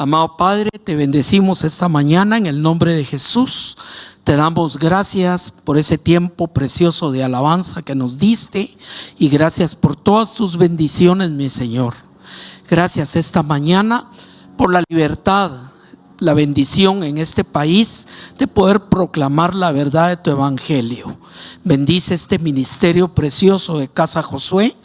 Amado Padre, te bendecimos esta mañana en el nombre de Jesús. Te damos gracias por ese tiempo precioso de alabanza que nos diste y gracias por todas tus bendiciones, mi Señor. Gracias esta mañana por la libertad, la bendición en este país de poder proclamar la verdad de tu evangelio. Bendice este ministerio precioso de Casa Josué.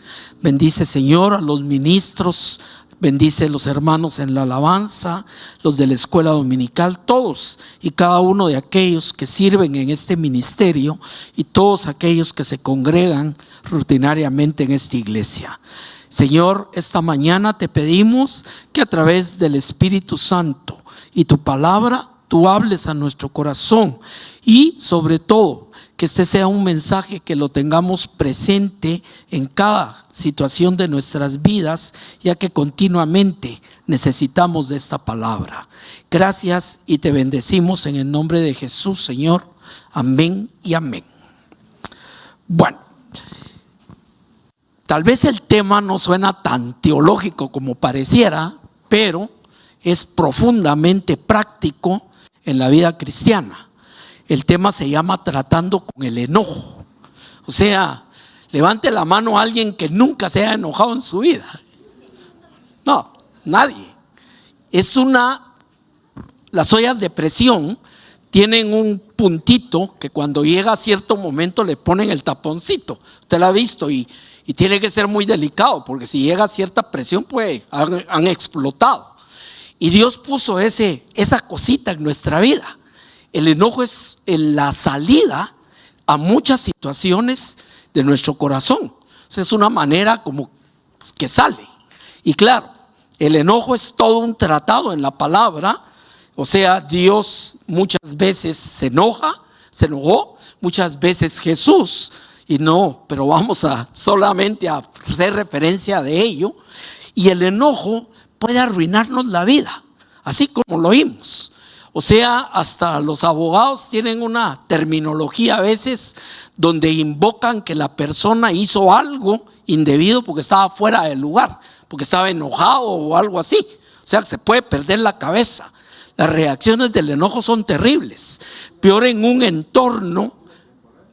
Bendice, Señor, a los ministros. Bendice los hermanos en la alabanza, los de la escuela dominical, todos y cada uno de aquellos que sirven en este ministerio y todos aquellos que se congregan rutinariamente en esta iglesia. Señor, esta mañana te pedimos que a través del Espíritu Santo y tu palabra, tú hables a nuestro corazón y sobre todo que este sea un mensaje que lo tengamos presente en cada situación de nuestras vidas, ya que continuamente necesitamos de esta palabra. Gracias y te bendecimos en el nombre de Jesús, Señor. Amén y amén. Bueno, tal vez el tema no suena tan teológico como pareciera, pero es profundamente práctico en la vida cristiana. El tema se llama tratando con el enojo. O sea, levante la mano a alguien que nunca se haya enojado en su vida. No, nadie. Las ollas de presión tienen un puntito que cuando llega a cierto momento le ponen el taponcito. Usted lo ha visto y tiene que ser muy delicado porque si llega a cierta presión pues han explotado. Y Dios puso esa cosita en nuestra vida. El enojo es la salida a muchas situaciones de nuestro corazón. O sea, es una manera como que sale. Y claro, el enojo es todo un tratado en la palabra. O sea, Dios muchas veces se enojó, muchas veces Jesús. Pero vamos solamente a hacer referencia de ello. Y el enojo puede arruinarnos la vida, así como lo oímos. O sea, hasta los abogados tienen una terminología a veces donde invocan que la persona hizo algo indebido porque estaba fuera del lugar, porque estaba enojado o algo así. O sea, se puede perder la cabeza. Las reacciones del enojo son terribles. Peor en un entorno,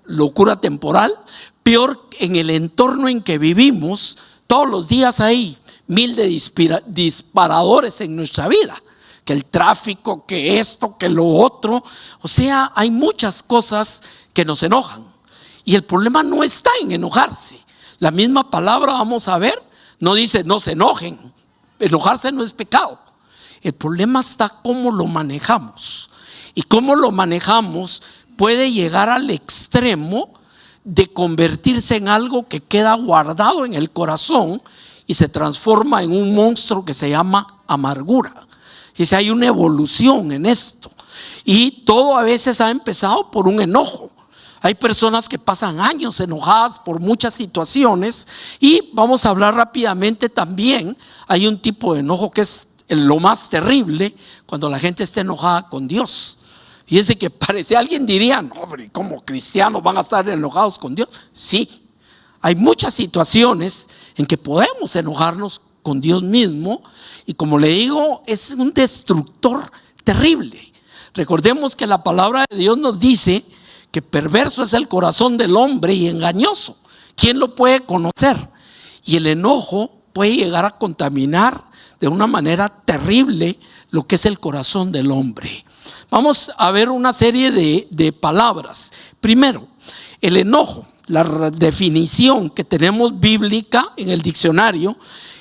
locura temporal, peor en el entorno en que vivimos. Todos los días hay 1000 de disparadores en nuestra vida. Que el tráfico, que esto, que lo otro. O sea, hay muchas cosas que nos enojan. Y el problema no está en enojarse. La misma palabra, vamos a ver, no dice no se enojen. Enojarse no es pecado. El problema está cómo lo manejamos. Y cómo lo manejamos puede llegar al extremo de convertirse en algo que queda guardado en el corazón y se transforma en un monstruo que se llama amargura. Dice, hay una evolución en esto. Y todo a veces ha empezado por un enojo. Hay personas que pasan años enojadas por muchas situaciones. Y vamos a hablar rápidamente también. Hay un tipo de enojo que es lo más terrible, cuando la gente está enojada con Dios. Fíjense que alguien diría, no, pero ¿cómo cristianos van a estar enojados con Dios? Sí, hay muchas situaciones en que podemos enojarnos con Dios mismo. Y como le digo, es un destructor terrible. Recordemos que la palabra de Dios nos dice que perverso es el corazón del hombre y engañoso. ¿Quién lo puede conocer? Y el enojo puede llegar a contaminar de una manera terrible lo que es el corazón del hombre. Vamos a ver una serie de palabras. Primero, el enojo, la definición que tenemos bíblica en el diccionario,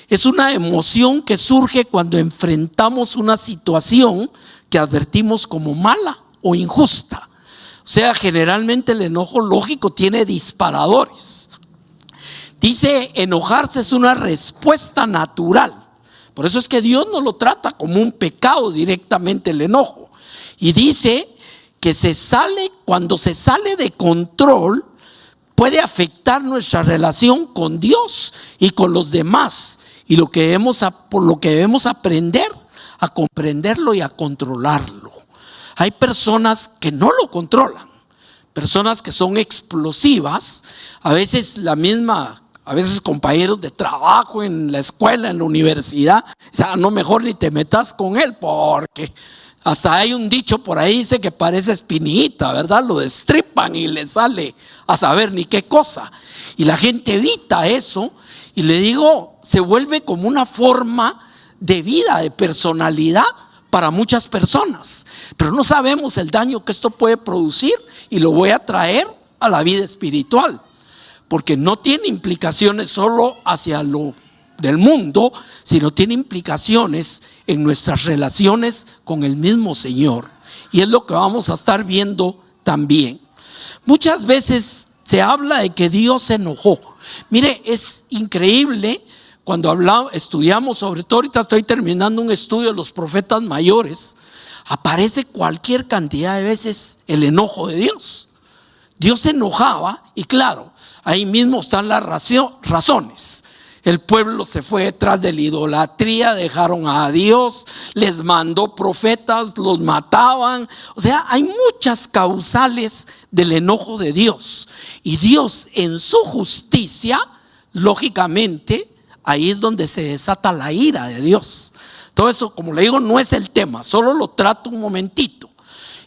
es una emoción que surge cuando enfrentamos una situación que advertimos como mala o injusta. O sea, generalmente el enojo lógico tiene disparadores. Dice, enojarse es una respuesta natural. Por eso es que Dios no lo trata como un pecado directamente el enojo. Y dice que cuando se sale de control, puede afectar nuestra relación con Dios y con los demás. Y por lo que debemos aprender a comprenderlo y a controlarlo. Hay personas que no lo controlan, personas que son explosivas. A veces la misma a veces compañeros de trabajo en la escuela, en la universidad, o sea, no, mejor ni te metas con él, porque hasta hay un dicho por ahí, dice que parece espinita, ¿verdad? Lo destripan y le sale a saber ni qué cosa. Y la gente evita eso, y le digo, se vuelve como una forma de vida, de personalidad para muchas personas. Pero no sabemos el daño que esto puede producir, y lo voy a traer a la vida espiritual, porque no tiene implicaciones solo hacia lo del mundo, sino tiene implicaciones en nuestras relaciones con el mismo Señor. Y es lo que vamos a estar viendo también. Muchas veces se habla de que Dios se enojó. Mire, es increíble cuando estudiamos, sobre todo ahorita estoy terminando un estudio de los profetas mayores, aparece cualquier cantidad de veces el enojo de Dios. Dios se enojaba, y claro, ahí mismo están las razones. El pueblo se fue detrás de la idolatría, dejaron a Dios, les mandó profetas, los mataban. O sea, hay muchas causales del enojo de Dios. Y Dios, en su justicia, lógicamente, ahí es donde se desata la ira de Dios. Todo eso, como le digo, no es el tema, solo lo trato un momentito.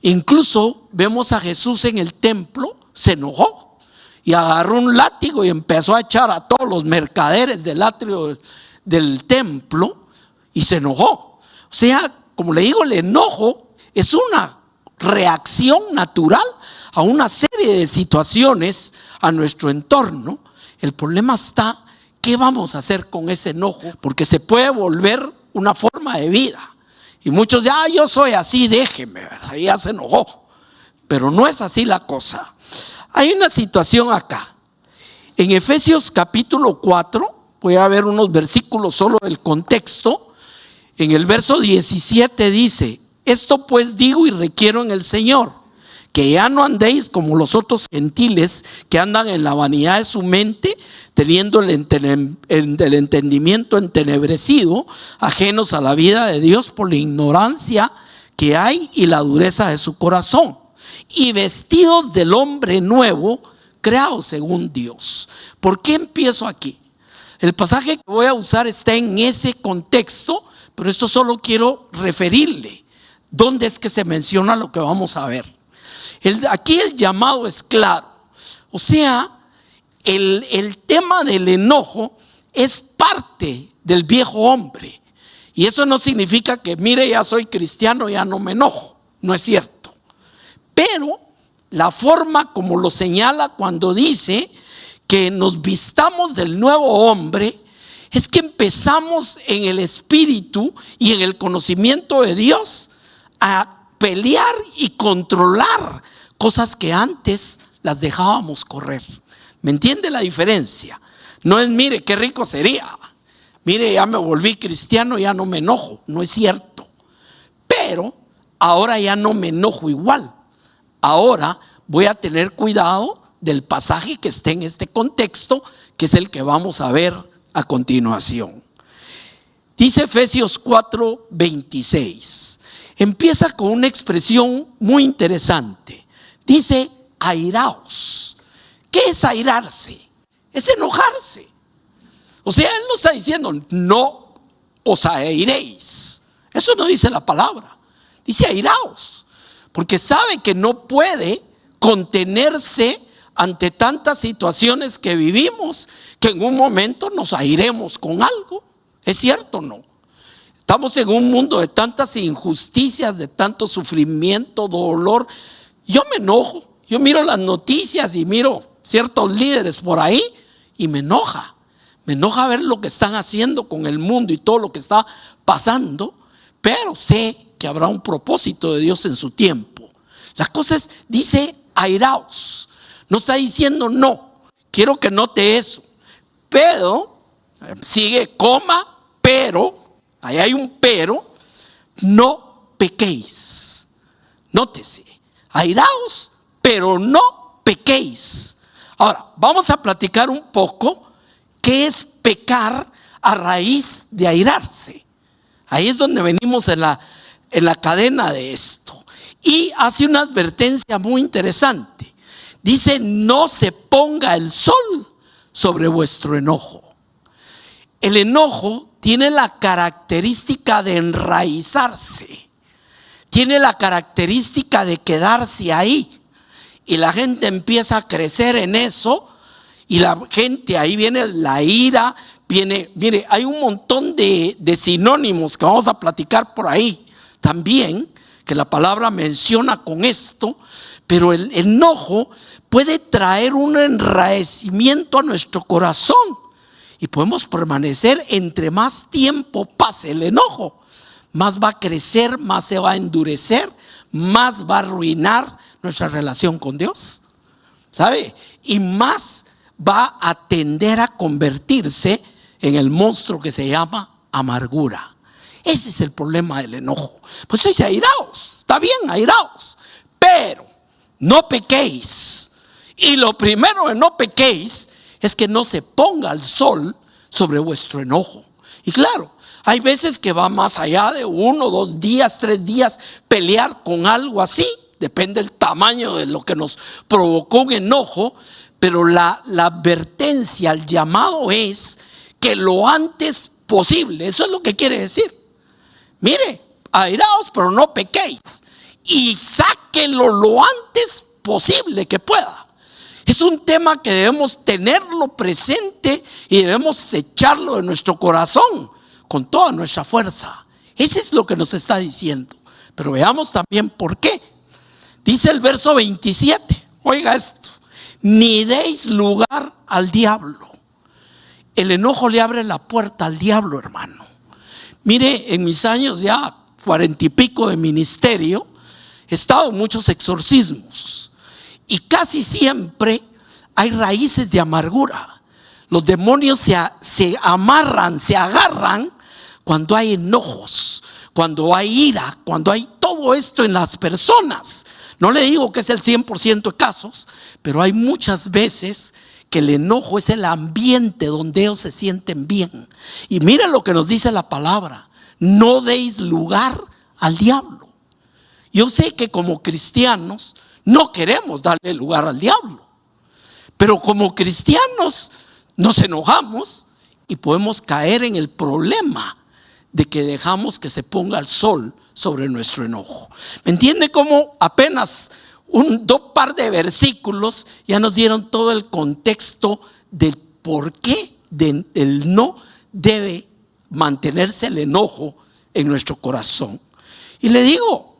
Incluso vemos a Jesús en el templo, se enojó y agarró un látigo y empezó a echar a todos los mercaderes del atrio del templo, y se enojó. O sea, como le digo, el enojo es una reacción natural a una serie de situaciones a nuestro entorno. El problema está, ¿qué vamos a hacer con ese enojo? Porque se puede volver una forma de vida. Y muchos dicen, yo soy así, déjeme, ¿verdad? Y ya se enojó. Pero no es así la cosa. Hay una situación acá. En Efesios capítulo 4, voy a ver unos versículos solo del contexto. En el verso 17 dice: esto pues digo y requiero en el Señor, que ya no andéis como los otros gentiles que andan en la vanidad de su mente, teniendo el entendimiento entenebrecido, ajenos a la vida de Dios por la ignorancia que hay y la dureza de su corazón, y vestidos del hombre nuevo, creado según Dios. ¿Por qué empiezo aquí? El pasaje que voy a usar está en ese contexto, pero esto solo quiero referirle dónde es que se menciona lo que vamos a ver. Aquí el llamado es claro. O sea, el tema del enojo es parte del viejo hombre. Y eso no significa que, mire, ya soy cristiano, ya no me enojo. No es cierto. Pero la forma como lo señala cuando dice que nos vistamos del nuevo hombre, es que empezamos en el espíritu y en el conocimiento de Dios a pelear y controlar cosas que antes las dejábamos correr. ¿Me entiende la diferencia? No es, mire, qué rico sería, mire, ya me volví cristiano, ya no me enojo. No es cierto. Pero ahora ya no me enojo igual. Ahora voy a tener cuidado del pasaje que esté en este contexto, que es el que vamos a ver a continuación. Dice Efesios 4:26. Empieza con una expresión muy interesante. Dice: airaos. ¿Qué es airarse? Es enojarse. O sea, él no está diciendo no os airéis. Eso no dice la palabra. Dice airaos, porque sabe que no puede contenerse ante tantas situaciones que vivimos, que en un momento nos airemos con algo. ¿Es cierto o no? Estamos en un mundo de tantas injusticias, de tanto sufrimiento, dolor. Yo me enojo. Yo miro las noticias y miro ciertos líderes por ahí y me enoja. Me enoja ver lo que están haciendo con el mundo y todo lo que está pasando. Pero sé que habrá un propósito de Dios en su tiempo. La cosa es, dice airaos. No está diciendo no. Quiero que note eso. Pero, sigue coma, pero, ahí hay un pero, no pequéis. Nótese, airaos, pero no pequéis. Ahora, vamos a platicar un poco qué es pecar a raíz de airarse. Ahí es donde venimos en la cadena de esto. Y hace una advertencia muy interesante. Dice: no se ponga el sol sobre vuestro enojo. El enojo tiene la característica de enraizarse, tiene la característica de quedarse ahí, y la gente empieza a crecer en eso, y la gente, ahí viene la ira, mire, hay un montón de sinónimos que vamos a platicar por ahí también, que la palabra menciona con esto, pero el enojo puede traer un enraecimiento a nuestro corazón y podemos permanecer. Entre más tiempo pase el enojo, más va a crecer, más se va a endurecer, más va a arruinar nuestra relación con Dios, ¿sabe? Y más va a tender a convertirse en el monstruo que se llama amargura. Ese es el problema del enojo. Pues dice, airaos, está bien, airaos, pero no pequéis. Y lo primero de no pequéis es que no se ponga el sol sobre vuestro enojo. Y claro, hay veces que va más allá de 1, 2 días, 3 días pelear con algo así. Depende del tamaño de lo que nos provocó un enojo. Pero la advertencia, el llamado es que lo antes posible, eso es lo que quiere decir. Mire, airaos, pero no pequéis, y sáquenlo lo antes posible que pueda. Es un tema que debemos tenerlo presente y debemos echarlo de nuestro corazón con toda nuestra fuerza. Ese es lo que nos está diciendo. Pero veamos también por qué. Dice el verso 27, oiga esto: ni deis lugar al diablo. El enojo le abre la puerta al diablo, hermano. Mire, en mis años ya 40 y pico de ministerio, he estado en muchos exorcismos y casi siempre hay raíces de amargura. Los demonios se amarran, se agarran cuando hay enojos, cuando hay ira, cuando hay todo esto en las personas. No le digo que es el 100% de casos, pero hay muchas veces que el enojo es el ambiente donde ellos se sienten bien. Y mira lo que nos dice la palabra: no deis lugar al diablo. Yo sé que como cristianos no queremos darle lugar al diablo, pero como cristianos nos enojamos y podemos caer en el problema de que dejamos que se ponga el sol sobre nuestro enojo. ¿Me entiende cómo apenas dos par de versículos ya nos dieron todo el contexto del por qué el no debe mantenerse el enojo en nuestro corazón? Y le digo,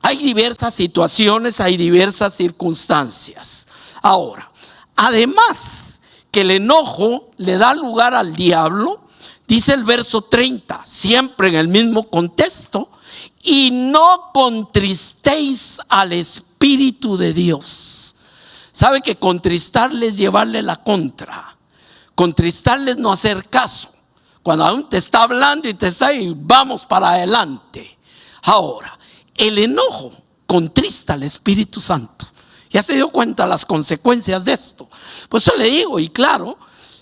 hay diversas situaciones, hay diversas circunstancias. Ahora, además que el enojo le da lugar al diablo, dice el verso 30, siempre en el mismo contexto: y no contristéis al Espíritu de Dios. ¿Sabe que contristarle es llevarle la contra? Contristarle es no hacer caso. Cuando aún te está hablando y te está ahí, vamos para adelante. Ahora, el enojo contrista al Espíritu Santo. Ya se dio cuenta las consecuencias de esto. Por eso le digo, y claro,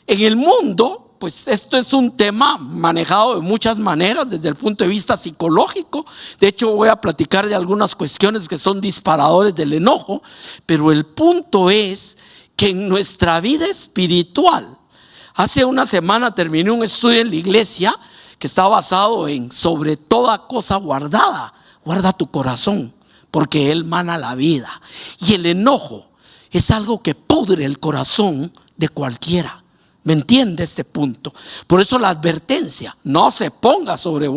en el mundo, pues esto es un tema manejado de muchas maneras desde el punto de vista psicológico. De hecho, voy a platicar de algunas cuestiones que son disparadores del enojo. Pero el punto es que en nuestra vida espiritual, hace una semana terminé un estudio en la iglesia que está basado en: sobre toda cosa guardada, guarda tu corazón, porque él mana la vida. Y el enojo es algo que pudre el corazón de cualquiera. ¿Me entiende este punto? Por eso la advertencia: no se ponga sobre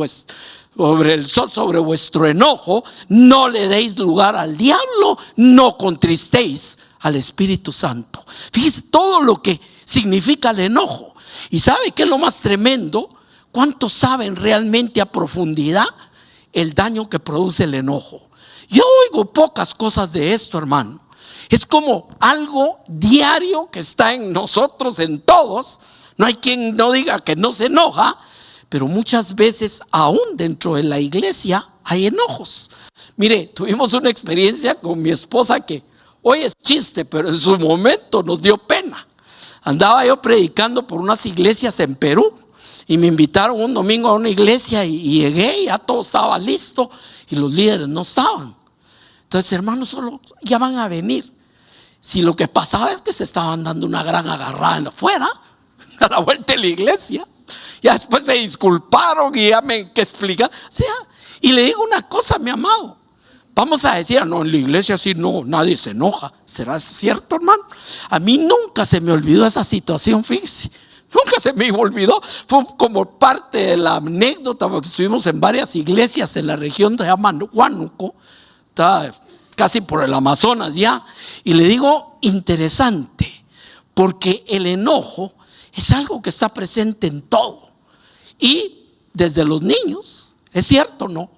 el sol sobre vuestro enojo, no le deis lugar al diablo, no contristéis al Espíritu Santo. Fíjese todo lo que significa el enojo. ¿Y sabe qué es lo más tremendo? ¿Cuántos saben realmente a profundidad el daño que produce el enojo? Yo oigo pocas cosas de esto, hermano. Es como algo diario que está en nosotros, en todos. No hay quien no diga que no se enoja, pero muchas veces aún dentro de la iglesia hay enojos. Mire, tuvimos una experiencia con mi esposa que hoy es chiste, pero en su momento nos dio pena. Andaba yo predicando por unas iglesias en Perú y me invitaron un domingo a una iglesia y llegué y ya todo estaba listo y los líderes no estaban. Entonces, hermanos, solo ya van a venir. Si lo que pasaba es que se estaban dando una gran agarrada en afuera, a la vuelta de la iglesia. Ya después se disculparon y ya me que explican. O sea, y le digo una cosa, mi amado. Vamos a decir, no, en la iglesia sí no, nadie se enoja. ¿Será cierto, hermano? A mí nunca se me olvidó esa situación, fíjese. Nunca se me olvidó. Fue como parte de la anécdota, porque estuvimos en varias iglesias en la región de Huánuco, está casi por el Amazonas ya. Y le digo, interesante, porque el enojo es algo que está presente en todo. Y desde los niños, ¿es cierto o no?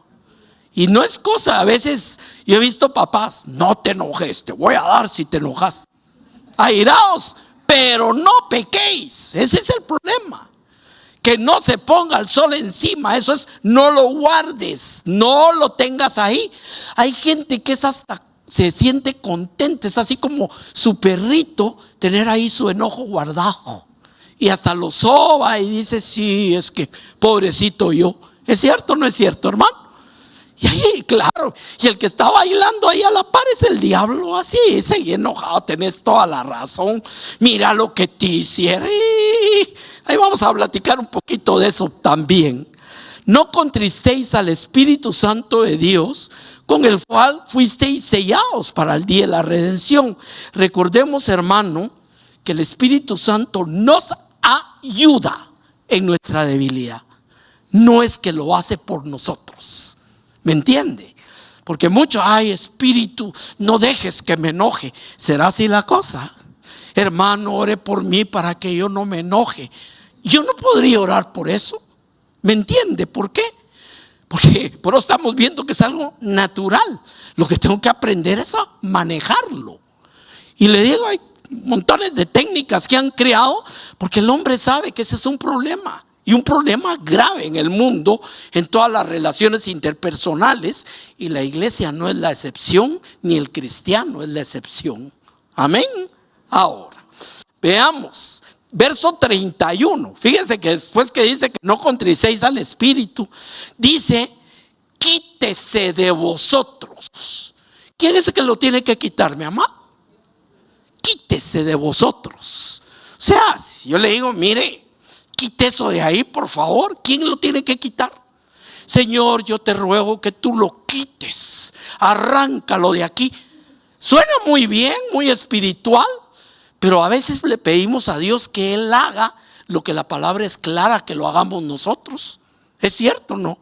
Y no es cosa, a veces yo he visto papás, no te enojes, te voy a dar si te enojas. Airaos, pero no pequéis. Ese es el problema. Que no se ponga el sol encima. Eso es, no lo guardes, no lo tengas ahí. Hay gente que es hasta, se siente contenta, es así como su perrito, tener ahí su enojo guardado. Y hasta lo soba y dice, sí, es que pobrecito yo. ¿Es cierto o no es cierto, hermano? Y ahí, claro, y el que está bailando ahí a la par es el diablo. Así, ese enojado, tenés toda la razón. Mira lo que te hicieron. Ahí vamos a platicar un poquito de eso también. No contristéis al Espíritu Santo de Dios, con el cual fuisteis sellados para el día de la redención. Recordemos, hermano, que el Espíritu Santo nos ayuda en nuestra debilidad. No es que lo hace por nosotros. ¿Me entiende? Porque mucho, ay, espíritu, no dejes que me enoje. ¿Será así la cosa? Hermano, ore por mí para que yo no me enoje. Yo no podría orar por eso. ¿Me entiende? ¿Por qué? Porque por eso estamos viendo que es algo natural. Lo que tengo que aprender es a manejarlo. Y le digo, hay montones de técnicas que han creado, porque el hombre sabe que ese es un problema. Y un problema grave en el mundo, en todas las relaciones interpersonales. Y la iglesia no es la excepción, ni el cristiano es la excepción. Amén. Ahora, veamos, verso 31. Fíjense que después que dice que no contricéis al Espíritu, dice, quítese de vosotros. ¿Quién es el que lo tiene que quitar, mi amado? Quítese de vosotros. O sea, si yo le digo, mire, quite eso de ahí, por favor. ¿Quién lo tiene que quitar? Señor, yo te ruego que tú lo quites. Arráncalo de aquí. Suena muy bien, muy espiritual, pero a veces le pedimos a Dios que Él haga lo que la palabra es clara que lo hagamos nosotros. ¿Es cierto o no?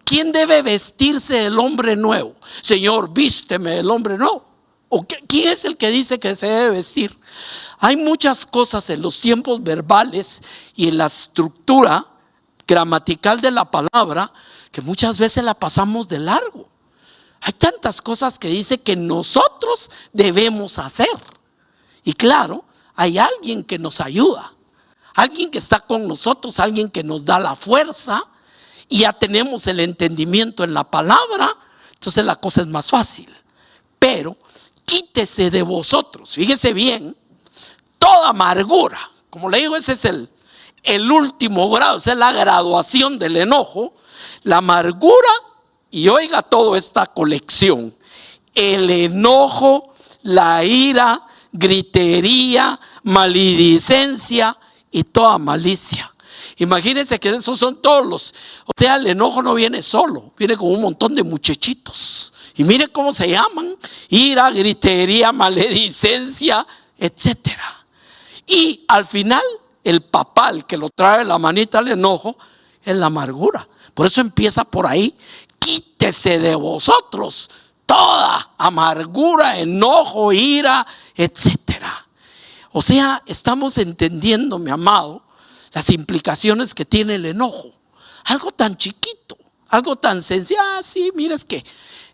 ¿Quién debe vestirse el hombre nuevo? Señor, vísteme el hombre nuevo. ¿O quién es el que dice que se debe vestir? Hay muchas cosas en los tiempos verbales y en la estructura gramatical de la palabra que muchas veces la pasamos de largo. Hay tantas cosas que dice que nosotros debemos hacer. Y claro, hay alguien que nos ayuda, alguien que está con nosotros, alguien que nos da la fuerza, y ya tenemos el entendimiento en la palabra. Entonces la cosa es más fácil. Pero quítese de vosotros, fíjese bien, toda amargura. Como le digo, ese es el último grado, esa es la graduación del enojo. La amargura, y oiga toda esta colección: el enojo, la ira, gritería, maledicencia y toda malicia. Imagínense que esos son todos los, o sea, el enojo no viene solo, viene con un montón de muchachitos. Y mire cómo se llaman: ira, gritería, maledicencia, etcétera. Y al final, el papá, el que lo trae la manita al enojo, es la amargura. Por eso empieza por ahí: quítese de vosotros toda amargura, enojo, ira, etcétera. O sea, estamos entendiendo, mi amado, las implicaciones que tiene el enojo. Algo tan chiquito, algo tan sencillo. Sí, mira, es que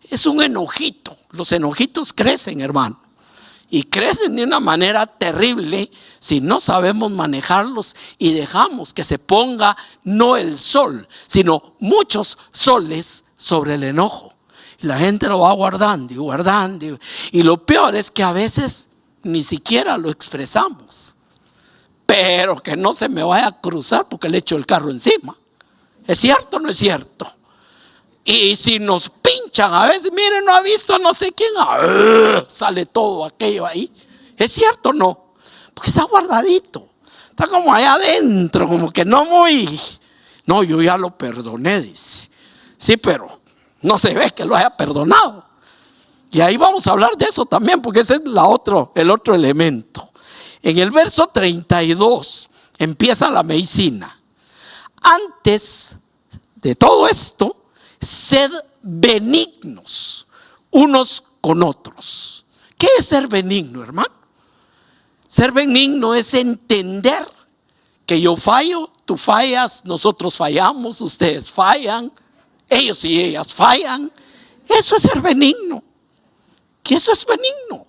es un enojito. Los enojitos crecen, hermano, y crecen de una manera terrible si no sabemos manejarlos y dejamos que se ponga no el sol, sino muchos soles sobre el enojo. Y la gente lo va guardando y guardando. Y lo peor es que a veces ni siquiera lo expresamos. Pero que no se me vaya a cruzar porque le echo el carro encima. ¿Es cierto o no es cierto? Y si nos pinchan a veces, miren, no ha visto no sé quién, sale todo aquello ahí. ¿Es cierto o no? Porque está guardadito. Está como allá adentro, como que no muy... No, yo ya lo perdoné, dice. Sí, pero no se ve que lo haya perdonado. Y ahí vamos a hablar de eso también, porque ese es el otro elemento. En el verso 32 empieza la medicina. Antes de todo esto, sed benignos unos con otros. ¿Qué es ser benigno, hermano? Ser benigno es entender que yo fallo, tú fallas, nosotros fallamos, ustedes fallan, ellos y ellas fallan. Eso es ser benigno. Que eso es benigno.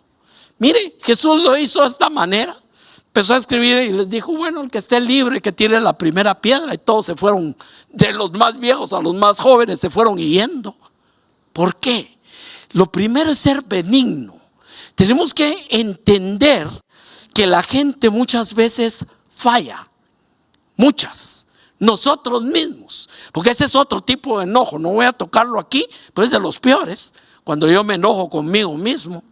Mire, Jesús lo hizo de esta manera. Empezó a escribir y les dijo, bueno, el que esté libre, que tire la primera piedra. Y todos se fueron, de los más viejos a los más jóvenes, se fueron yendo. ¿Por qué? Lo primero es ser benigno. Tenemos que entender que la gente muchas veces falla. Muchas. Nosotros mismos. Porque ese es otro tipo de enojo. No voy a tocarlo aquí, pero es de los peores. Cuando yo me enojo conmigo mismo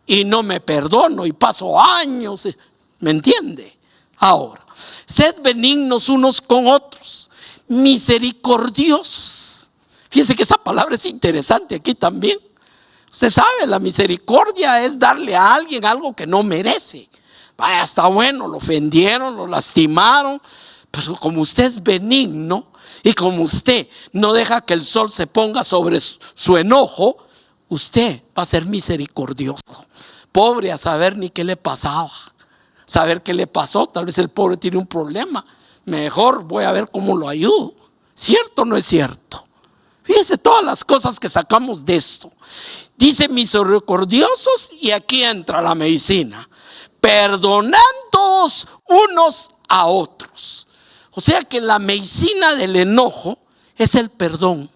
y no me perdono y paso años, ¿me entiende? Ahora, sed benignos unos con otros, misericordiosos. Fíjense que esa palabra es interesante aquí también. Usted sabe, la misericordia es darle a alguien algo que no merece. Vaya, está bueno, lo ofendieron, lo lastimaron, pero como usted es benigno y como usted no deja que el sol se ponga sobre su enojo, usted va a ser misericordioso. Pobre, a saber ni qué le pasaba, saber qué le pasó. Tal vez el pobre tiene un problema. Mejor voy a ver cómo lo ayudo. ¿Cierto o no es cierto? Fíjese todas las cosas que sacamos de esto. Dice misericordiosos, y aquí entra la medicina. Perdonándoos unos a otros. O sea que la medicina del enojo es el perdón.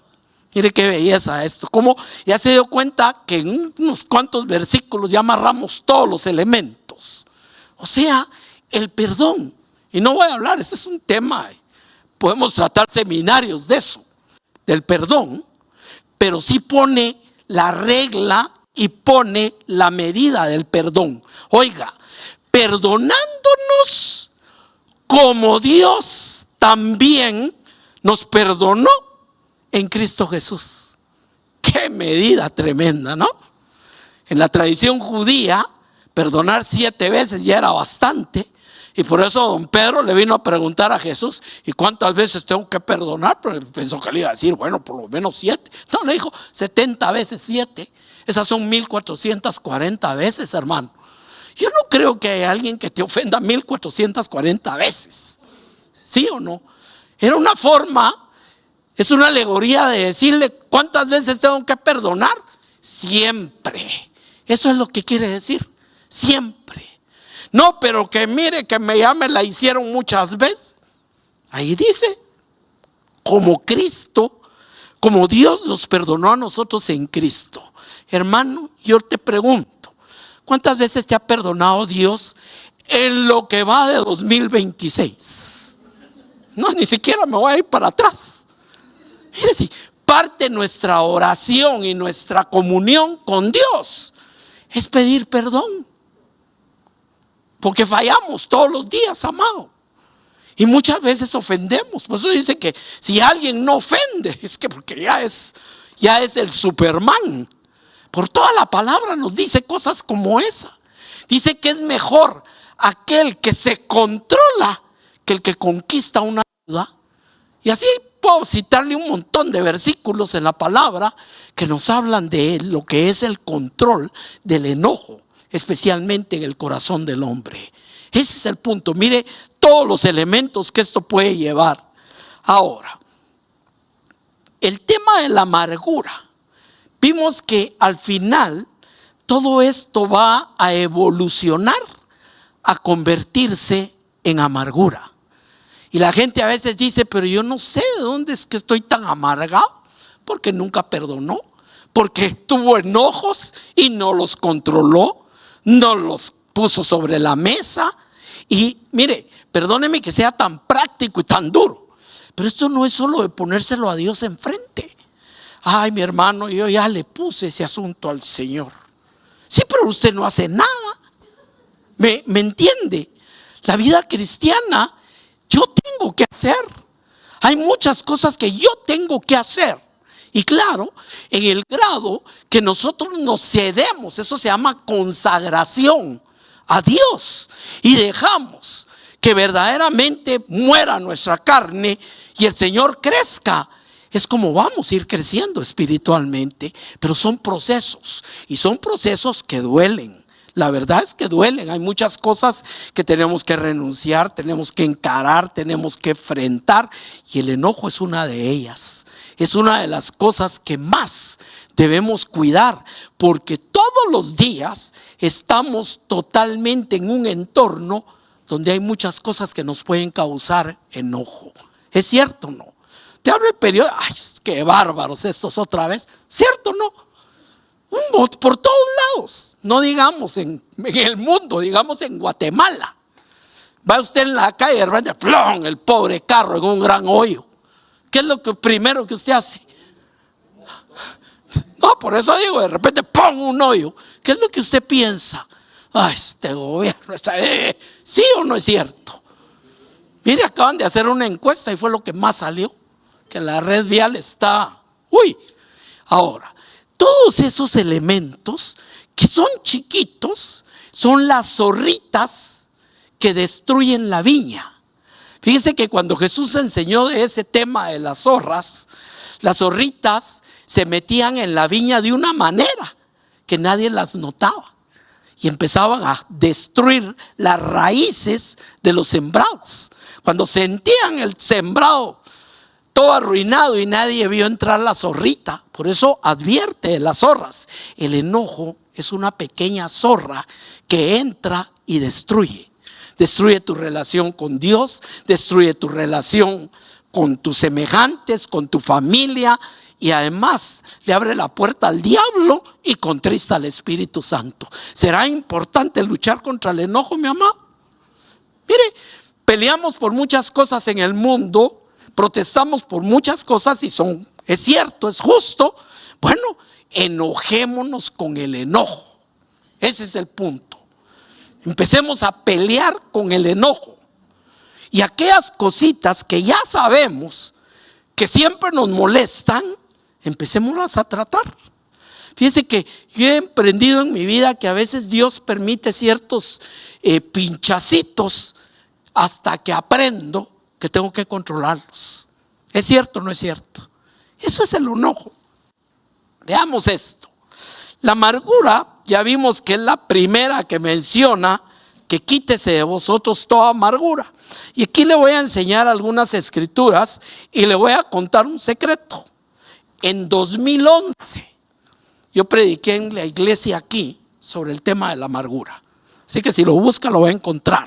Mire qué belleza esto. Como ya se dio cuenta que en unos cuantos versículos ya amarramos todos los elementos. O sea, el perdón. Y no voy a hablar, este es un tema. Podemos tratar seminarios de eso, del perdón. Pero sí pone la regla y pone la medida del perdón. Oiga, perdonándonos como Dios también nos perdonó en Cristo Jesús. Qué medida tremenda, ¿no? En la tradición judía, perdonar 7 veces ya era bastante. Y por eso don Pedro le vino a preguntar a Jesús, ¿y cuántas veces tengo que perdonar? Pero pensó que le iba a decir, bueno, por lo menos 7. No, le dijo 70 veces 7. Esas son 1440 veces, hermano. Yo no creo que haya alguien que te ofenda 1440 veces. ¿Sí o no? Era una forma. Es una alegoría de decirle, ¿cuántas veces tengo que perdonar? Siempre. Eso es lo que quiere decir, siempre. No, pero que mire que ya me la hicieron muchas veces. Ahí dice, como Cristo, como Dios nos perdonó a nosotros en Cristo. Hermano, yo te pregunto, ¿cuántas veces te ha perdonado Dios en lo que va de 2026? No, ni siquiera me voy a ir para atrás. Mire, si parte de nuestra oración y nuestra comunión con Dios es pedir perdón, porque fallamos todos los días, amado, y muchas veces ofendemos. Por eso dice que si alguien no ofende, es que porque ya es el Superman. Por toda la palabra nos dice cosas como esa. Dice que es mejor aquel que se controla que el que conquista una ciudad. Y así puedo citarle un montón de versículos en la palabra que nos hablan de lo que es el control del enojo, especialmente en el corazón del hombre. Ese es el punto. Mire todos los elementos que esto puede llevar. Ahora, el tema de la amargura. Vimos que al final todo esto va a evolucionar a convertirse en amargura. Y la gente a veces dice, pero yo no sé de dónde es que estoy tan amargado, porque nunca perdonó, porque tuvo enojos y no los controló, no los puso sobre la mesa. Y mire, perdóneme que sea tan práctico y tan duro, pero esto no es solo de ponérselo a Dios enfrente. Ay, mi hermano, yo ya le puse ese asunto al Señor. Sí, pero usted no hace nada. ¿Me entiende? La vida cristiana, yo tengo que hacer. Hay muchas cosas que yo tengo que hacer. Y claro, en el grado que nosotros nos cedemos, eso se llama consagración a Dios, y dejamos que verdaderamente muera nuestra carne y el Señor crezca, es como vamos a ir creciendo espiritualmente. Pero son procesos, y son procesos que duelen. La verdad es que duelen. Hay muchas cosas que tenemos que renunciar, tenemos que encarar, tenemos que enfrentar, y el enojo es una de ellas. Es una de las cosas que más debemos cuidar, porque todos los días estamos totalmente en un entorno donde hay muchas cosas que nos pueden causar enojo. ¿Es cierto o no? Te abre el periódico, ay, qué bárbaros estos otra vez. ¿Cierto o no? Por todos lados. No digamos en el mundo, digamos en Guatemala. Va usted en la calle, de repente, ¡plum!, el pobre carro en un gran hoyo. ¿Qué es lo primero que usted hace? No, por eso digo, de repente, ¡pum!, un hoyo. ¿Qué es lo que usted piensa? Ay, este gobierno está... ¿Sí o no es cierto? Mire, acaban de hacer una encuesta y fue lo que más salió, que la red vial está... Ahora, todos esos elementos que son chiquitos son las zorritas que destruyen la viña. Fíjense que cuando Jesús enseñó de ese tema de las zorritas se metían en la viña de una manera que nadie las notaba, y empezaban a destruir las raíces de los sembrados. Cuando sentían el sembrado todo arruinado y nadie vio entrar la zorrita, por eso advierte de las zorras. El enojo es una pequeña zorra que entra y destruye. Destruye tu relación con Dios, destruye tu relación con tus semejantes, con tu familia, y además le abre la puerta al diablo y contrista al Espíritu Santo. ¿Será importante luchar contra el enojo, mi amado? Mire, peleamos por muchas cosas en el mundo, protestamos por muchas cosas y es cierto, es justo. Bueno, enojémonos con el enojo. Ese es el punto. Empecemos a pelear con el enojo. Y aquellas cositas que ya sabemos que siempre nos molestan, empecémoslas a tratar. Fíjense que yo he emprendido en mi vida que a veces Dios permite ciertos pinchacitos hasta que aprendo que tengo que controlarlos. ¿Es cierto o no es cierto? Eso es el enojo. Veamos esto. La amargura, ya vimos que es la primera que menciona que quítese de vosotros toda amargura. Y aquí le voy a enseñar algunas escrituras y le voy a contar un secreto. En 2011 yo prediqué en la iglesia aquí sobre el tema de la amargura. Así que si lo busca lo va a encontrar.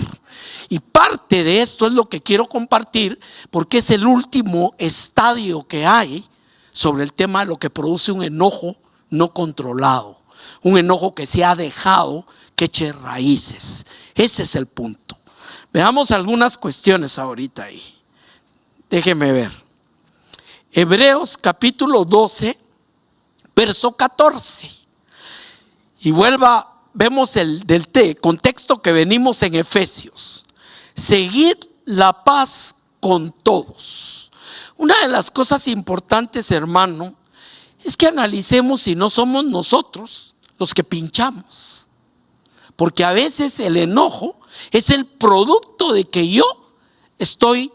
Y parte de esto es lo que quiero compartir, porque es el último estadio que hay sobre el tema de lo que produce un enojo no controlado. Un enojo que se ha dejado que eche raíces. Ese es el punto. Veamos algunas cuestiones ahorita ahí. Déjeme ver. Hebreos capítulo 12, verso 14. Y vemos del contexto que venimos en Efesios. Seguid la paz con todos. Una de las cosas importantes, hermano, es que analicemos si no somos nosotros los que pinchamos. Porque a veces el enojo es el producto de que yo estoy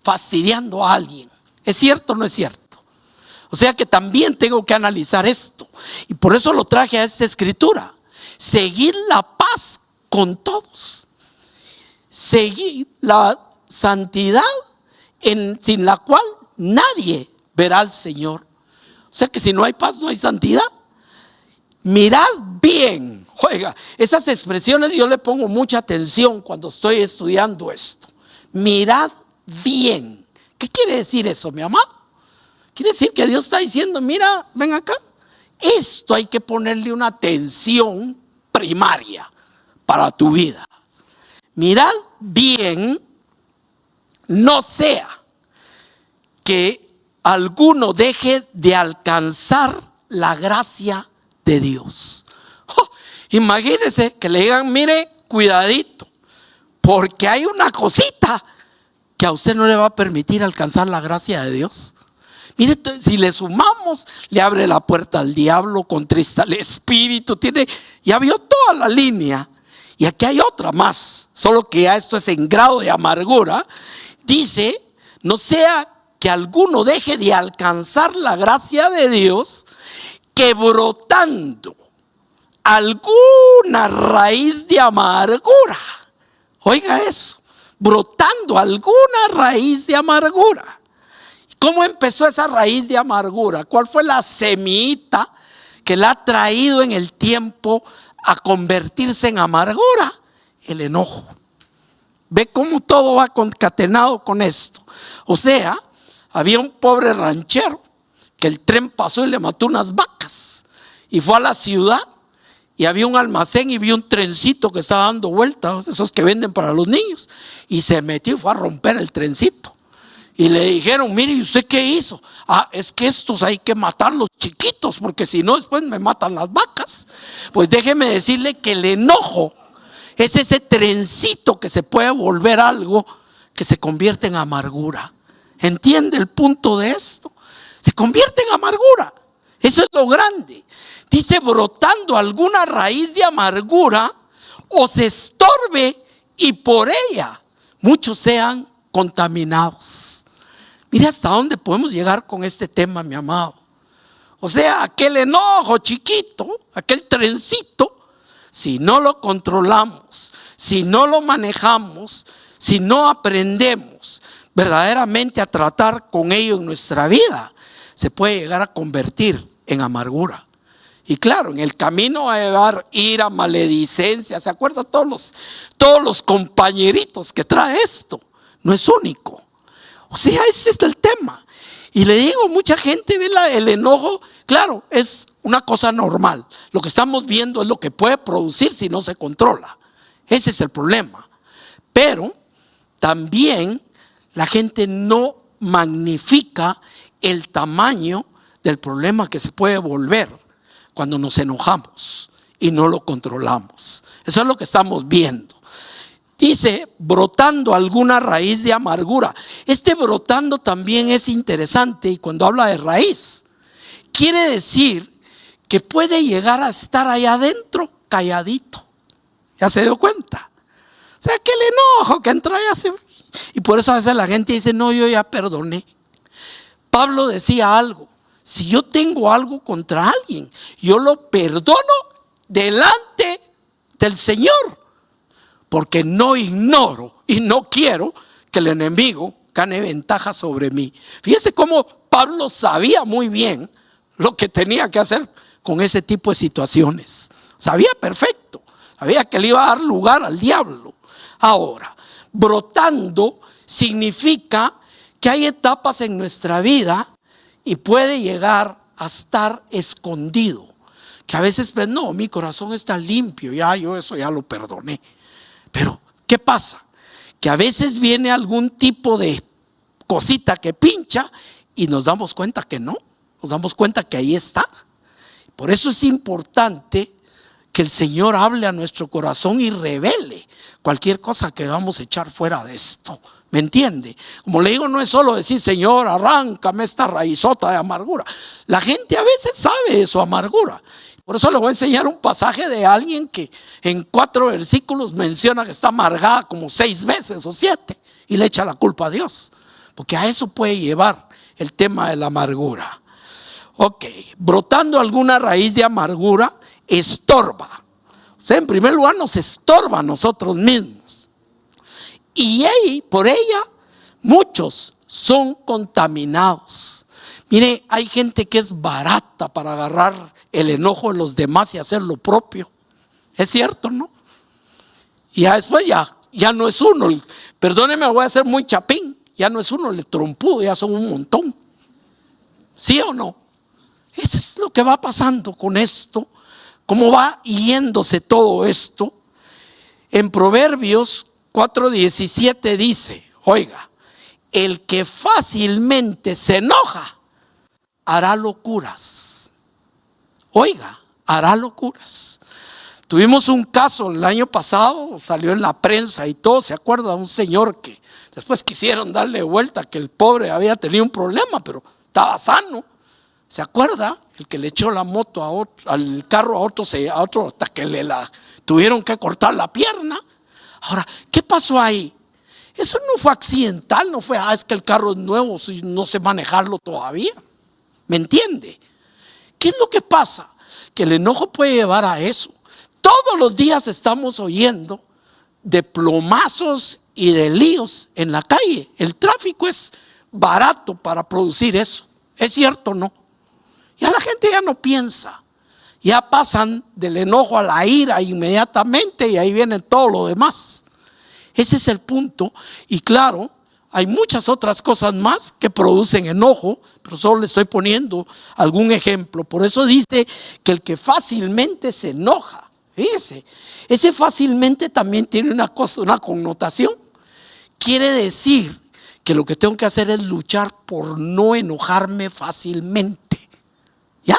fastidiando a alguien. ¿Es cierto o no es cierto? O sea que también tengo que analizar esto. Y por eso lo traje a esta escritura. Seguir la paz con todos. Seguir la santidad sin la cual nadie verá al Señor. O sea que si no hay paz, no hay santidad. Mirad bien. Oiga, esas expresiones yo le pongo mucha atención cuando estoy estudiando esto. Mirad bien. ¿Qué quiere decir eso, mi amado? Quiere decir que Dios está diciendo, mira, ven acá. Esto hay que ponerle una atención primaria para tu vida. Mirad bien, no sea que alguno deje de alcanzar la gracia de Dios. Imagínense que le digan, mire, cuidadito, porque hay una cosita que a usted no le va a permitir alcanzar la gracia de Dios. Mire, si le sumamos, le abre la puerta al diablo, contrista al espíritu, ya vio toda la línea. Y aquí hay otra más, solo que ya esto es en grado de amargura. Dice, no sea que alguno deje de alcanzar la gracia de Dios, que brotando alguna raíz de amargura. Oiga eso, brotando alguna raíz de amargura. ¿Cómo empezó esa raíz de amargura? ¿Cuál fue la semillita que la ha traído en el tiempo a convertirse en amargura? El enojo. Ve cómo todo va concatenado con esto. O sea, había un pobre ranchero que el tren pasó y le mató unas vacas, y fue a la ciudad y había un almacén y vio un trencito que estaba dando vueltas, esos que venden para los niños, y se metió y fue a romper el trencito. Y le dijeron, mire, ¿y usted qué hizo? Es que estos hay que matarlos chiquitos, porque si no después me matan las vacas. Pues déjeme decirle que el enojo es ese trencito que se puede volver algo que se convierte en amargura. ¿Entiende el punto de esto? Se convierte en amargura. Eso es lo grande. Dice, brotando alguna raíz de amargura os estorbe y por ella muchos sean contaminados. Mira hasta dónde podemos llegar con este tema, mi amado. O sea, aquel enojo chiquito, aquel trencito, si no lo controlamos, si no lo manejamos, si no aprendemos verdaderamente a tratar con ello en nuestra vida, se puede llegar a convertir en amargura. Y claro, en el camino va a llevar ira, maledicencia. ¿Se acuerdan todos los compañeritos que trae esto? No es único. O sea, ese es el tema. Y le digo, mucha gente ve el enojo, claro, es una cosa normal. Lo que estamos viendo es lo que puede producir si no se controla. Ese es el problema. Pero también la gente no magnifica el tamaño del problema que se puede volver cuando nos enojamos y no lo controlamos. Eso es lo que estamos viendo. Dice, brotando alguna raíz de amargura. Este brotando también es interesante, y cuando habla de raíz, quiere decir que puede llegar a estar allá adentro calladito. ¿Ya se dio cuenta? O sea, que el enojo que entra allá y por eso a veces la gente dice, no, yo ya perdoné. Pablo decía algo, si yo tengo algo contra alguien, yo lo perdono delante del Señor, porque no ignoro y no quiero que el enemigo gane ventaja sobre mí. Fíjese cómo Pablo sabía muy bien lo que tenía que hacer con ese tipo de situaciones. Sabía perfecto, sabía que le iba a dar lugar al diablo. Ahora, brotando significa que hay etapas en nuestra vida y puede llegar a estar escondido. Que a veces, pues no, mi corazón está limpio, ya yo eso ya lo perdoné. Pero, ¿qué pasa? Que a veces viene algún tipo de cosita que pincha y nos damos cuenta que no, nos damos cuenta que ahí está. Por eso es importante que el Señor hable a nuestro corazón y revele cualquier cosa que vamos a echar fuera de esto. ¿Me entiende? Como le digo, no es solo decir, Señor, arráncame esta raizota de amargura. La gente a veces sabe de su amargura. Por eso le voy a enseñar un pasaje de alguien que en 4 versículos menciona que está amargada como 6 veces o 7 y le echa la culpa a Dios. Porque a eso puede llevar el tema de la amargura. Ok, brotando alguna raíz de amargura estorba. O sea, en primer lugar nos estorba a nosotros mismos. Y por ella muchos son contaminados. Mire, hay gente que es barata para agarrar el enojo de los demás y hacer lo propio. Es cierto, ¿no? Y ya después ya no es uno. Perdóneme, voy a ser muy chapín. Ya no es uno el trompudo, ya son un montón. ¿Sí o no? Eso es lo que va pasando con esto. Cómo va yéndose todo esto. En Proverbios 4:17 dice, oiga, el que fácilmente se enoja hará locuras. Oiga, hará locuras. Tuvimos un caso el año pasado, salió en la prensa y todo, ¿se acuerda? Un señor que después quisieron darle vuelta, que el pobre había tenido un problema, pero estaba sano. ¿Se acuerda? El que le echó la moto a otro, al carro a otro hasta que tuvieron que cortar la pierna. Ahora, ¿qué pasó ahí? Eso no fue accidental, no fue, es que el carro es nuevo, no sé manejarlo todavía. ¿Me entiende? ¿Qué es lo que pasa? Que el enojo puede llevar a eso. Todos los días estamos oyendo de plomazos y de líos en la calle. El tráfico es barato para producir eso. ¿Es cierto o no? Ya la gente ya no piensa. Ya pasan del enojo a la ira inmediatamente y ahí viene todo lo demás. Ese es el punto. Y claro, hay muchas otras cosas más que producen enojo, pero solo le estoy poniendo algún ejemplo. Por eso dice que el que fácilmente se enoja, fíjese, ese fácilmente también tiene una connotación. Quiere decir que lo que tengo que hacer es luchar por no enojarme fácilmente. ¿Ya?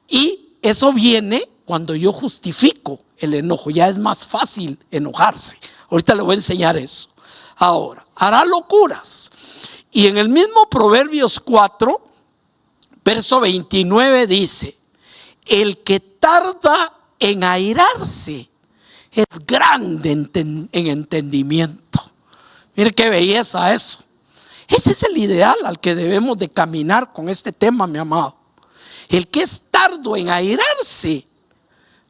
Y eso viene cuando yo justifico el enojo. Ya es más fácil enojarse. Ahorita le voy a enseñar eso. Ahora, hará locuras. Y en el mismo Proverbios 4, verso 29 dice: el que tarda en airarse es grande en entendimiento. Mire qué belleza eso. Ese es el ideal al que debemos de caminar con este tema, mi amado. El que es tardo en airarse,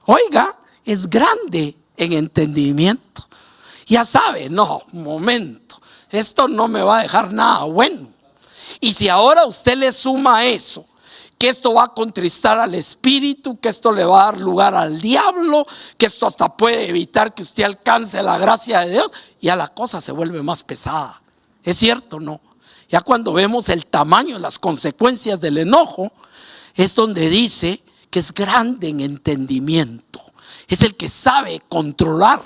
oiga, es grande en entendimiento. Ya sabe, no, un momento, esto no me va a dejar nada bueno. Y si ahora usted le suma eso, que esto va a contristar al espíritu, que esto le va a dar lugar al diablo, que esto hasta puede evitar que usted alcance la gracia de Dios, ya la cosa se vuelve más pesada. ¿Es cierto o no? Ya cuando vemos el tamaño, las consecuencias del enojo, es donde dice que es grande en entendimiento. Es el que sabe controlar.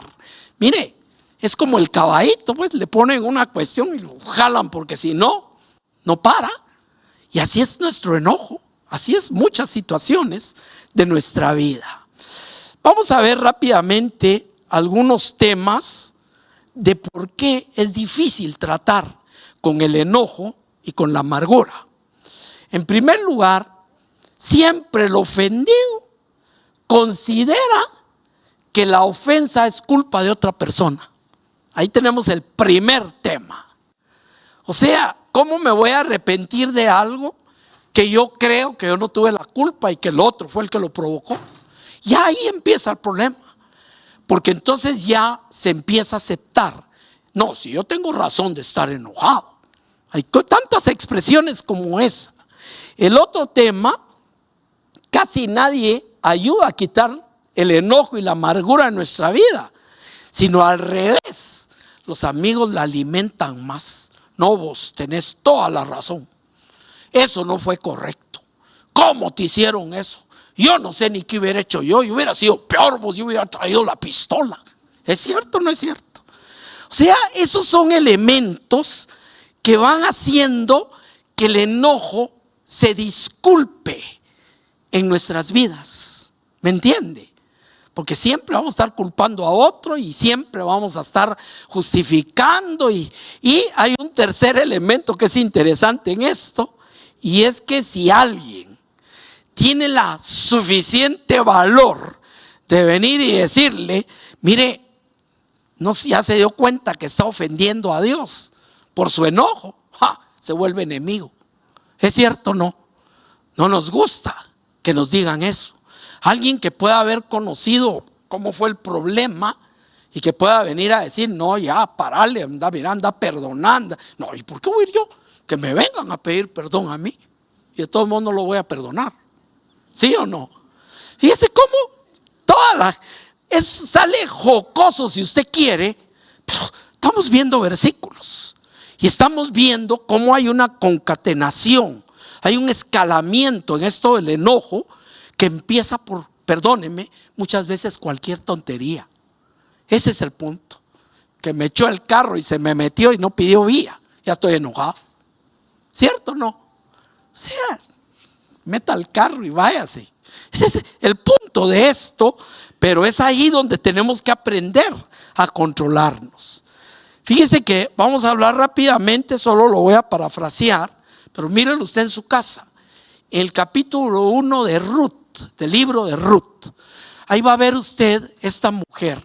Mire, es como el caballito, pues le ponen una cuestión y lo jalan porque si no, no para. Y así es nuestro enojo. Así es muchas situaciones de nuestra vida. Vamos a ver rápidamente algunos temas de por qué es difícil tratar con el enojo y con la amargura. En primer lugar, siempre el ofendido considera que la ofensa es culpa de otra persona. Ahí tenemos el primer tema. O sea, ¿cómo me voy a arrepentir de algo que yo creo que yo no tuve la culpa y que el otro fue el que lo provocó? Y ahí empieza el problema. Porque entonces ya se empieza a aceptar. No, si yo tengo razón de estar enojado. Hay tantas expresiones como esa. El otro tema, casi nadie ayuda a quitar el enojo y la amargura de nuestra vida, sino al revés. Los amigos la alimentan más. No, vos tenés toda la razón. Eso no fue correcto. ¿Cómo te hicieron eso? Yo no sé ni qué hubiera hecho yo. Yo hubiera sido peor, vos, yo hubiera traído la pistola. ¿Es cierto o no es cierto? O sea, esos son elementos que van haciendo que el enojo se disculpe en nuestras vidas. ¿Me entiende? Porque siempre vamos a estar culpando a otro y siempre vamos a estar justificando. Y hay un tercer elemento que es interesante en esto, y es que si alguien tiene la suficiente valor de venir y decirle: mire, no, ya se dio cuenta que está ofendiendo a Dios por su enojo, se vuelve enemigo. ¿Es cierto o no? No nos gusta que nos digan eso. Alguien que pueda haber conocido cómo fue el problema y que pueda venir a decir: no, ya, parale, anda perdonando. No, ¿y por qué voy a ir yo? Que me vengan a pedir perdón a mí y de todo modo no lo voy a perdonar. ¿Sí o no? Fíjese cómo sale jocoso si usted quiere, pero estamos viendo versículos y estamos viendo cómo hay una concatenación, hay un escalamiento en esto del enojo que empieza por, perdóneme, muchas veces cualquier tontería. Ese es el punto. Que me echó el carro y se me metió y no pidió vía. Ya estoy enojado. ¿Cierto o no? O sea, meta el carro y váyase. Ese es el punto de esto, Pero es ahí donde tenemos que aprender a controlarnos. Fíjese que vamos a hablar rápidamente, solo lo voy a parafrasear, pero mírenlo usted en su casa. El capítulo 1 de Ruth, del libro de Ruth, ahí va a ver usted esta mujer,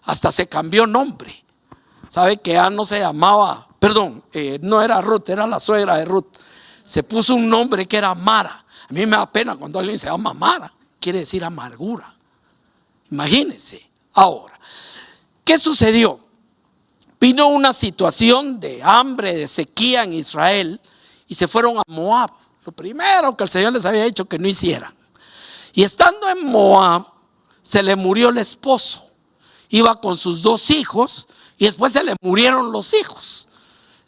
hasta se cambió nombre. Sabe que ya no se llamaba, no era Ruth, era la suegra de Ruth. Se puso un nombre que era Mara. A mí me da pena cuando alguien se llama Mara, quiere decir amargura. Imagínense. Ahora, ¿qué sucedió? Vino una situación de hambre, de sequía en Israel y se fueron a Moab. Lo primero que el Señor les había dicho que no hicieran. Y estando en Moab, se le murió el esposo. Iba con sus 2 hijos y después se le murieron los hijos.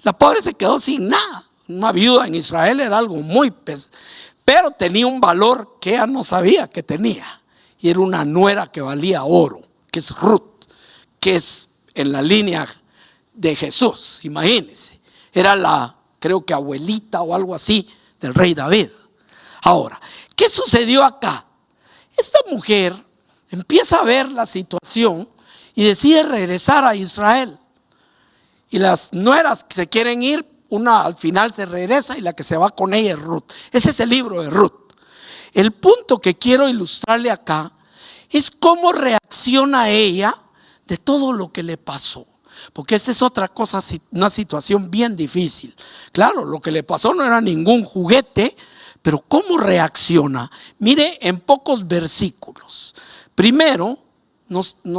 La pobre se quedó sin nada. Una viuda en Israel era algo muy pesado, pero tenía un valor que ella no sabía que tenía. Y era una nuera que valía oro, que es Ruth, que es en la línea de Jesús. Imagínense, era la, creo que abuelita o algo así del rey David. Ahora, ¿qué sucedió acá? Esta mujer empieza a ver la situación y decide regresar a Israel. Y las nueras que se quieren ir, una al final se regresa y la que se va con ella es Ruth. Ese es el libro de Ruth. El punto que quiero ilustrarle acá es cómo reacciona ella de todo lo que le pasó. Porque esa es otra cosa, una situación bien difícil. Claro, lo que le pasó no era ningún juguete, pero cómo reacciona. Mire en pocos versículos. Primero,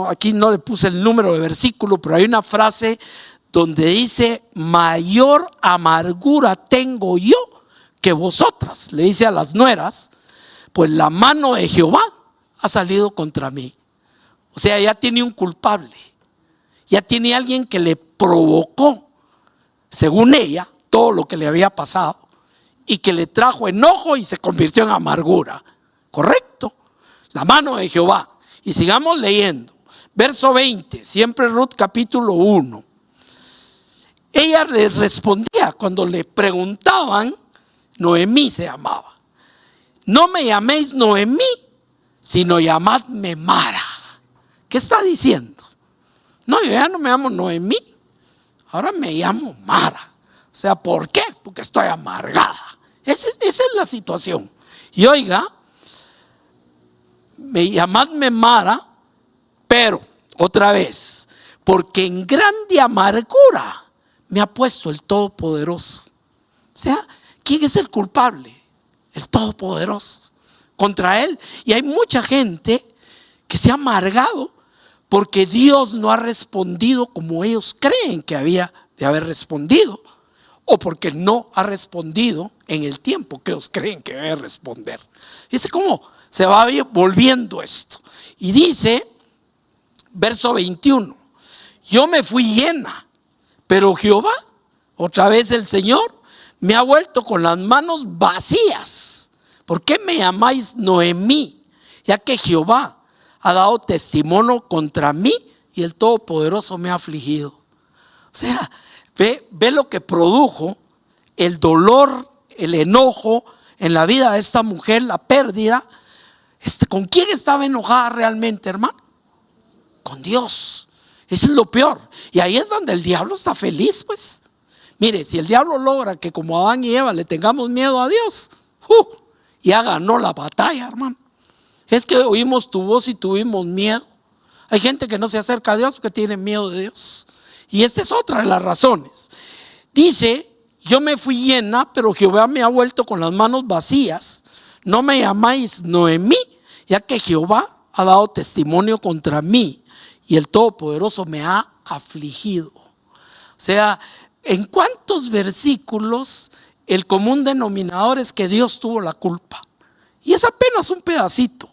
aquí no le puse el número de versículo, pero hay una frase donde dice: mayor amargura tengo yo que vosotras. Le dice a las nueras, pues la mano de Jehová ha salido contra mí. O sea, ya tiene un culpable, ya tiene alguien que le provocó, según ella, todo lo que le había pasado y que le trajo enojo y se convirtió en amargura. ¿Correcto? La mano de Jehová. Y sigamos leyendo. Verso 20, siempre Ruth capítulo 1. Ella les respondía cuando le preguntaban, Noemí se llamaba. No me llaméis Noemí, sino llamadme Mara. ¿Qué está diciendo? No, yo ya no me llamo Noemí, ahora me llamo Mara. O sea, ¿por qué? Porque estoy amargada. Esa es la situación. Y oiga, llamadme Mara, pero otra vez, porque en grande amargura me ha puesto el Todopoderoso. O sea, ¿quién es el culpable? El Todopoderoso. Contra él. Y hay mucha gente que se ha amargado porque Dios no ha respondido como ellos creen que había de haber respondido, o porque no ha respondido en el tiempo que ellos creen que debe responder. Dice cómo se va volviendo esto. Y dice, verso 21, yo me fui llena, pero Jehová, otra vez el Señor, me ha vuelto con las manos vacías. ¿Por qué me llamáis Noemí? Ya que Jehová ha dado testimonio contra mí y el Todopoderoso me ha afligido. O sea, ve lo que produjo el dolor, el enojo en la vida de esta mujer, la pérdida. ¿Con quién estaba enojada realmente, hermano? Con Dios. Eso es lo peor. Y ahí es donde el diablo está feliz, pues. Mire, si el diablo logra que como Adán y Eva le tengamos miedo a Dios, ya ganó la batalla, hermano. Es que oímos tu voz y tuvimos miedo. Hay gente que no se acerca a Dios porque tiene miedo de Dios. Y esta es otra de las razones. Dice, yo me fui llena, pero Jehová me ha vuelto con las manos vacías. No me llamáis Noemí, ya que Jehová ha dado testimonio contra mí y el Todopoderoso me ha afligido. O sea, ¿en cuántos versículos el común denominador es que Dios tuvo la culpa? Y es apenas un pedacito.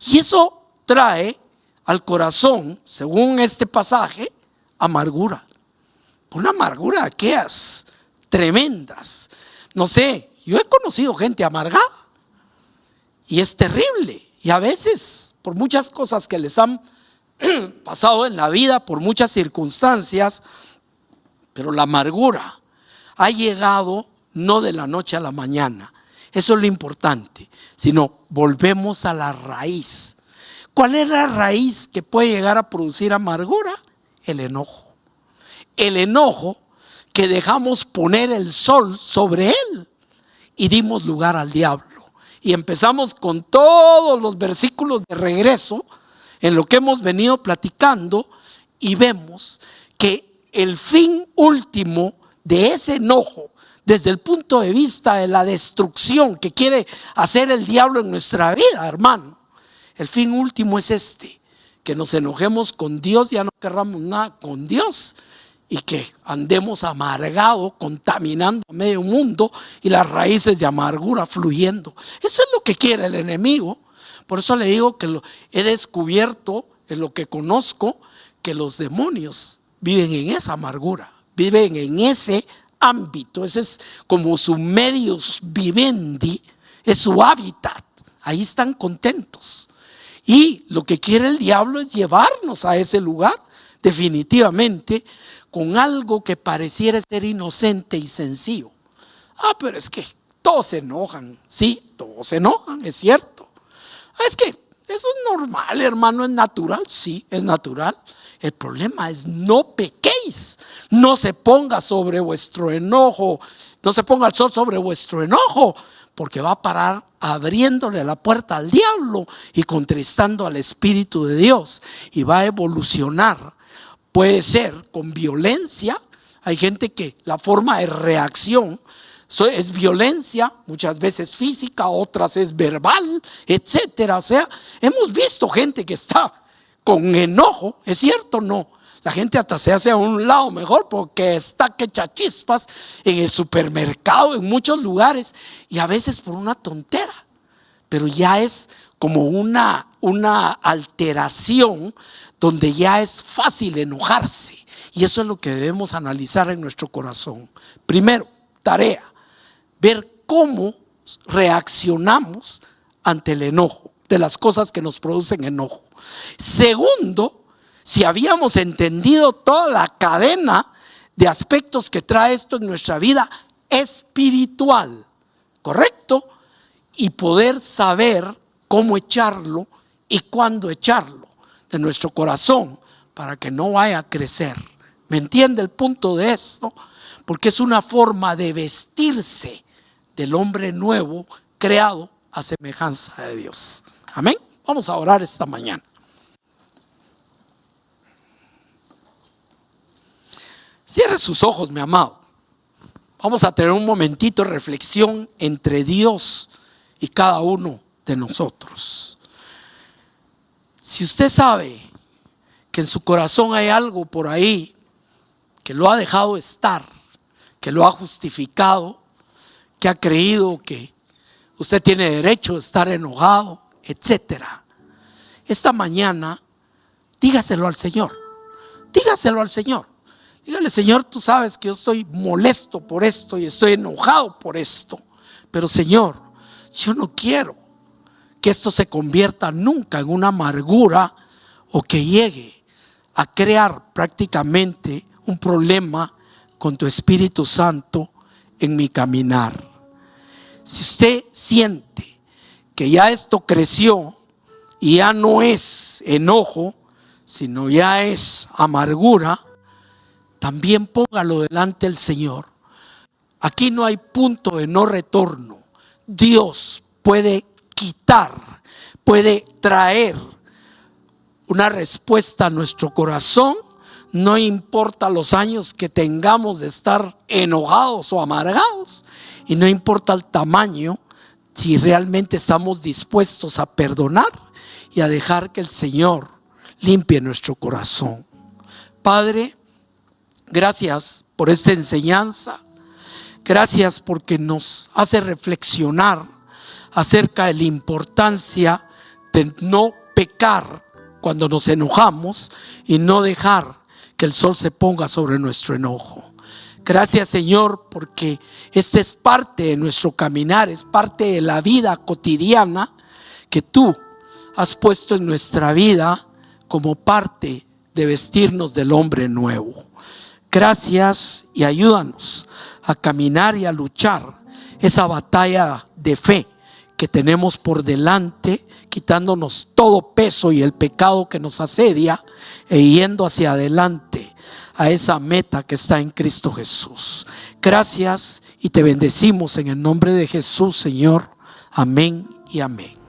Y eso trae al corazón, según este pasaje, amargura. Una amargura de aquellas tremendas. No sé, yo he conocido gente amargada y es terrible. Y a veces, por muchas cosas que les han pasado en la vida, por muchas circunstancias, pero la amargura ha llegado no de la noche a la mañana. Eso es lo importante, sino volvemos a la raíz. ¿Cuál es la raíz que puede llegar a producir amargura? El enojo. El enojo que dejamos poner el sol sobre él y dimos lugar al diablo. Y empezamos con todos los versículos de regreso en lo que hemos venido platicando y vemos que el fin último de ese enojo, desde el punto de vista de la destrucción que quiere hacer el diablo en nuestra vida, hermano, el fin último es que nos enojemos con Dios, ya no querramos nada con Dios y que andemos amargados, contaminando a medio mundo y las raíces de amargura fluyendo. Eso es lo que quiere el enemigo. Por eso le digo que he descubierto en lo que conozco que los demonios viven en esa amargura, viven en ese ámbito. Ese es como su medius vivendi, es su hábitat. Ahí están contentos. Y lo que quiere el diablo es llevarnos a ese lugar, definitivamente, con algo que pareciera ser inocente y sencillo. Pero es que todos se enojan. Sí, todos se enojan, es cierto. Es que eso es normal, hermano, es natural. Sí, es natural. El problema es no pequéis, no se ponga sobre vuestro enojo, no se ponga el sol sobre vuestro enojo, porque va a parar abriéndole la puerta al diablo y contristando al Espíritu de Dios, y va a evolucionar. Puede ser con violencia. Hay gente que la forma de reacción es violencia, muchas veces física, otras es verbal, etcétera. O sea, hemos visto gente que está con enojo, ¿es cierto o no? La gente hasta se hace a un lado mejor porque está que echa chispas en el supermercado, en muchos lugares, y a veces por una tontera, pero ya es como una alteración donde ya es fácil enojarse, y eso es lo que debemos analizar en nuestro corazón. Primero, tarea, ver cómo reaccionamos ante el enojo, de las cosas que nos producen enojo. Segundo, si habíamos entendido toda la cadena de aspectos que trae esto en nuestra vida espiritual, ¿correcto? Y poder saber cómo echarlo y cuándo echarlo de nuestro corazón para que no vaya a crecer. ¿Me entiende el punto de esto? Porque es una forma de vestirse del hombre nuevo creado a semejanza de Dios. Amén. Vamos a orar esta mañana. Cierre sus ojos, mi amado. Vamos a tener un momentito de reflexión entre Dios y cada uno de nosotros. Si usted sabe que en su corazón hay algo por ahí que lo ha dejado estar, que lo ha justificado, que ha creído que usted tiene derecho de estar enojado, etcétera, esta mañana dígaselo al Señor. Dígaselo al Señor. Dígale: Señor, tú sabes que yo estoy molesto por esto y estoy enojado por esto, pero Señor, yo no quiero que esto se convierta nunca en una amargura o que llegue a crear prácticamente un problema con tu Espíritu Santo en mi caminar. Si usted siente que ya esto creció y ya no es enojo, sino ya es amargura, también póngalo delante del Señor. Aquí no hay punto de no retorno. Dios puede quitar, puede traer una respuesta a nuestro corazón. No importa los años que tengamos de estar enojados o amargados, y no importa el tamaño, si realmente estamos dispuestos a perdonar y a dejar que el Señor limpie nuestro corazón. Padre, gracias por esta enseñanza. Gracias porque nos hace reflexionar acerca de la importancia de no pecar cuando nos enojamos y no dejar que el sol se ponga sobre nuestro enojo. Gracias, Señor, porque esta es parte de nuestro caminar, es parte de la vida cotidiana que tú has puesto en nuestra vida como parte de vestirnos del hombre nuevo. Gracias, y ayúdanos a caminar y a luchar esa batalla de fe que tenemos por delante, quitándonos todo peso y el pecado que nos asedia e yendo hacia adelante a esa meta que está en Cristo Jesús. Gracias y te bendecimos en el nombre de Jesús, Señor. Amén y amén.